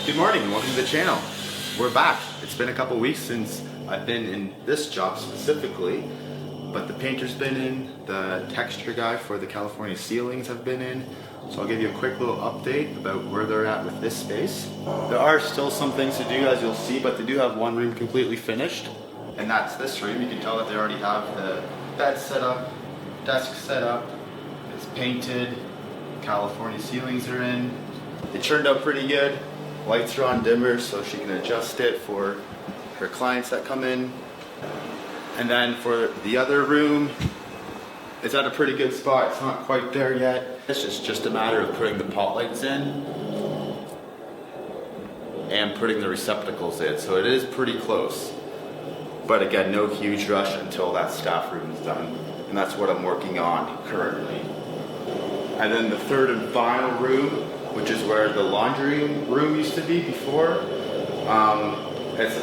Good morning and welcome to the channel. We're back. It's been a couple weeks since I've been in this job specifically, but the painter's been in, the texture guy for the California ceilings have been in, so I'll give you a quick little update about where they're at with this space. There are still some things to do, as you'll see, but they do have one room completely finished, and that's this room. You can tell that they already have the bed set up, desk set up, it's painted, California ceilings are in. It turned out pretty good. Lights are on dimmer so she can adjust it for her clients that come in. And then for the other room, it's at a pretty good spot. It's not quite there yet. It's just a matter of putting the pot lights in and putting the receptacles in. So it is pretty close. But again, no huge rush until that staff room is done. And that's what I'm working on currently. And then the third and final room, which is where the laundry room used to be before. It's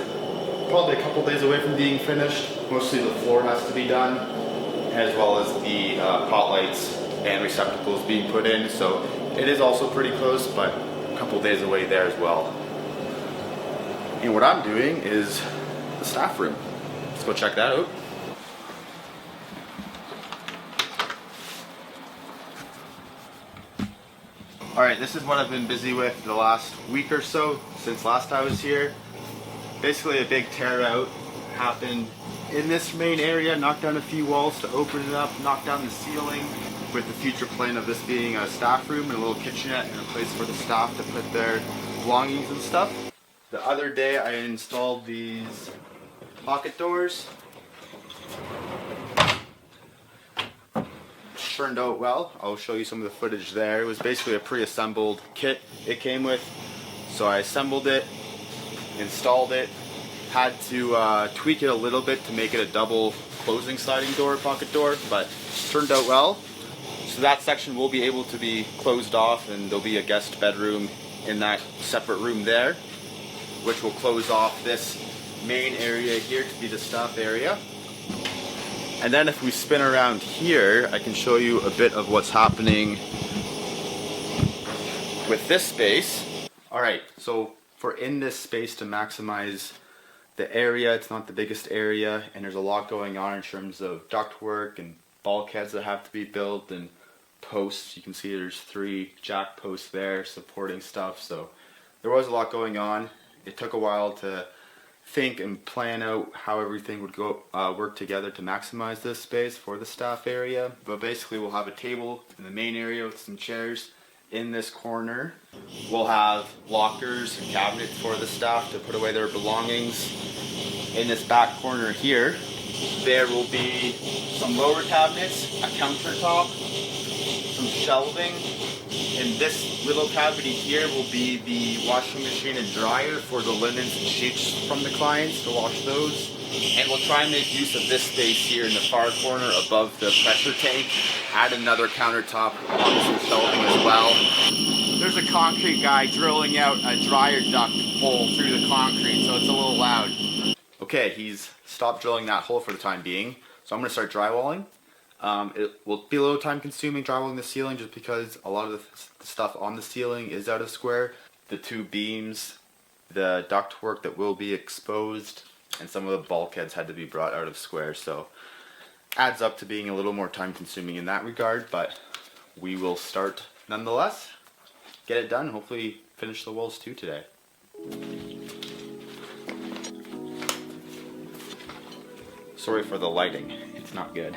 probably a couple days away from being finished. Mostly the floor has to be done, as well as the pot lights and receptacles being put in. So it is also pretty close, but a couple days away there as well. And what I'm doing is the staff room. Let's go check that out. Alright, this is what I've been busy with the last week or so since last I was here. Basically a big tear out happened in this main area, knocked down a few walls to open it up, knocked down the ceiling, with the future plan of this being a staff room and a little kitchenette and a place for the staff to put their belongings and stuff. The other day I installed these pocket doors. Turned out well. I'll show you some of the footage there. It was basically a pre-assembled kit it came with. So I assembled it, installed it, had to tweak it a little bit to make it a double closing sliding door, pocket door, but turned out well. So that section will be able to be closed off and there'll be a guest bedroom in that separate room there, which will close off this main area here to be the staff area. And then if we spin around here, I can show you a bit of what's happening with this space. Alright, so for in this space to maximize the area, it's not the biggest area, and there's a lot going on in terms of ductwork and bulkheads that have to be built and posts. You can see there's 3 jack posts there supporting stuff, so there was a lot going on. It took a while to think and plan out how everything would go work together to maximize this space for the staff area. But basically we'll have a table in the main area with some chairs. In this corner we'll have lockers and cabinets for the staff to put away their belongings. In this back corner here there will be some lower cabinets, a countertop, some shelving. In this little cavity here will be the washing machine and dryer for the linens and sheets from the clients to wash those. And we'll try and make use of this space here in the far corner above the pressure tank. Add another countertop on some shelving as well. There's a concrete guy drilling out a dryer duct hole through the concrete, so it's a little loud. Okay, he's stopped drilling that hole for the time being, so I'm going to start drywalling. It will be a little time consuming drywalling the ceiling just because a lot of the stuff on the ceiling is out of square. The 2 beams, the ductwork that will be exposed, and some of the bulkheads had to be brought out of square, so adds up to being a little more time consuming in that regard, but we will start nonetheless. Get it done, hopefully finish the walls too today. Sorry for the lighting, it's not good.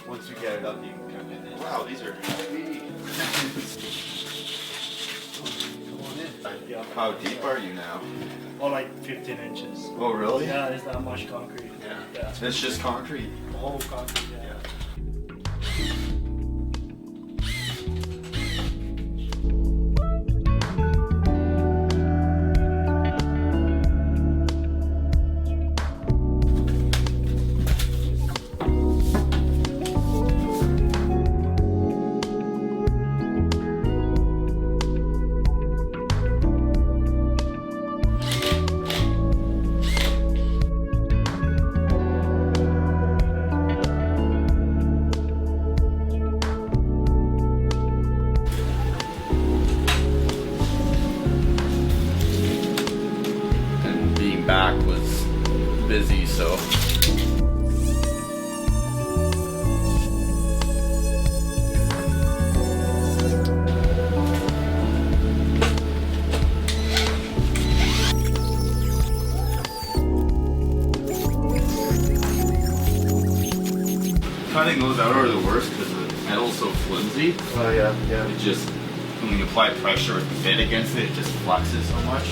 Once you get it up, you can come in. Wow, these are heavy. Come on in. Yeah. How deep are you now? Oh, like 15 inches. Oh, really? Yeah, there's not much concrete. Yeah. It's just concrete. The whole concrete, yeah. so. Cutting those out are the worst because the metal's so flimsy. Oh yeah, yeah. It just, when you apply pressure with the bit against it, it just flexes so much.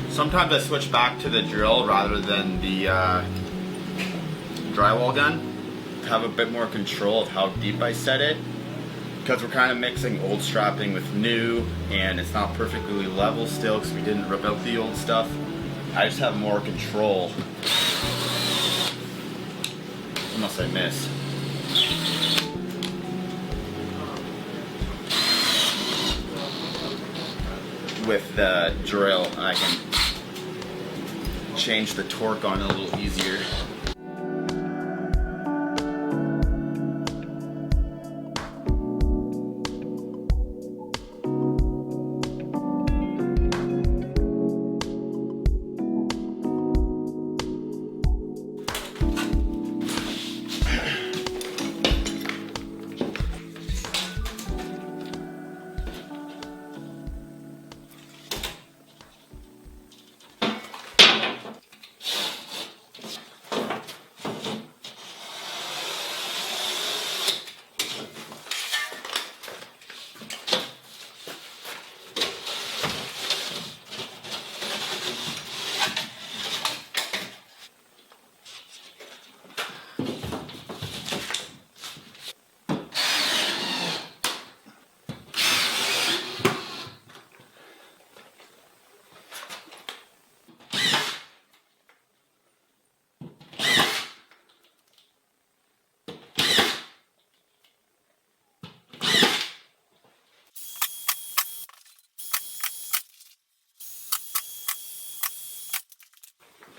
Sometimes I switch back to the drill rather than the drywall gun to have a bit more control of how deep I set it. Because we're kind of mixing old strapping with new, and it's not perfectly level still because we didn't rip out the old stuff. I just have more control. Unless I miss. With the drill, I can change the torque on it a little easier.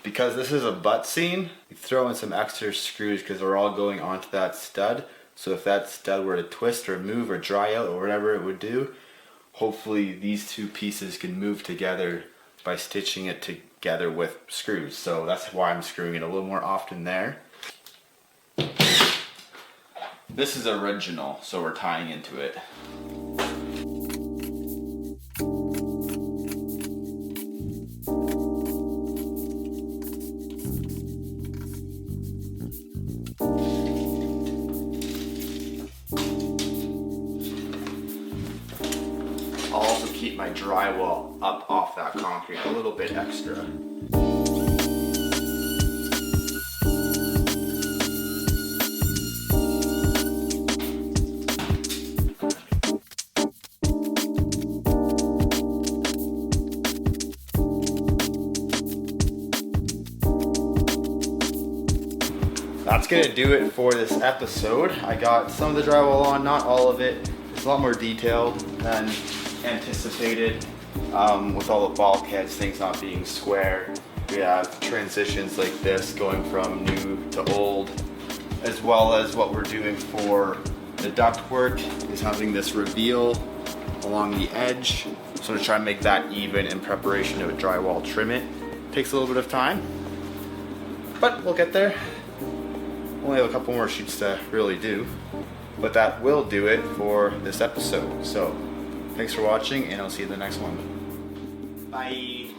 Because this is a butt seam, you throw in some extra screws because they're all going onto that stud. So if that stud were to twist or move or dry out or whatever it would do, hopefully these two pieces can move together by stitching it together with screws. So that's why I'm screwing it a little more often there. This is original, so we're tying into it. I'll also keep my drywall up off that concrete a little bit extra. That's gonna do it for this episode. I got some of the drywall on, not all of it. It's a lot more detail than anticipated with all the bulkheads, things not being square. We have transitions like this going from new to old, as well as what we're doing for the ductwork is having this reveal along the edge. So to try and make that even in preparation to a drywall trim it. Takes a little bit of time, but we'll get there. Only have a couple more shoots to really do, but that will do it for this episode. So thanks for watching, and I'll see you in the next one. Bye.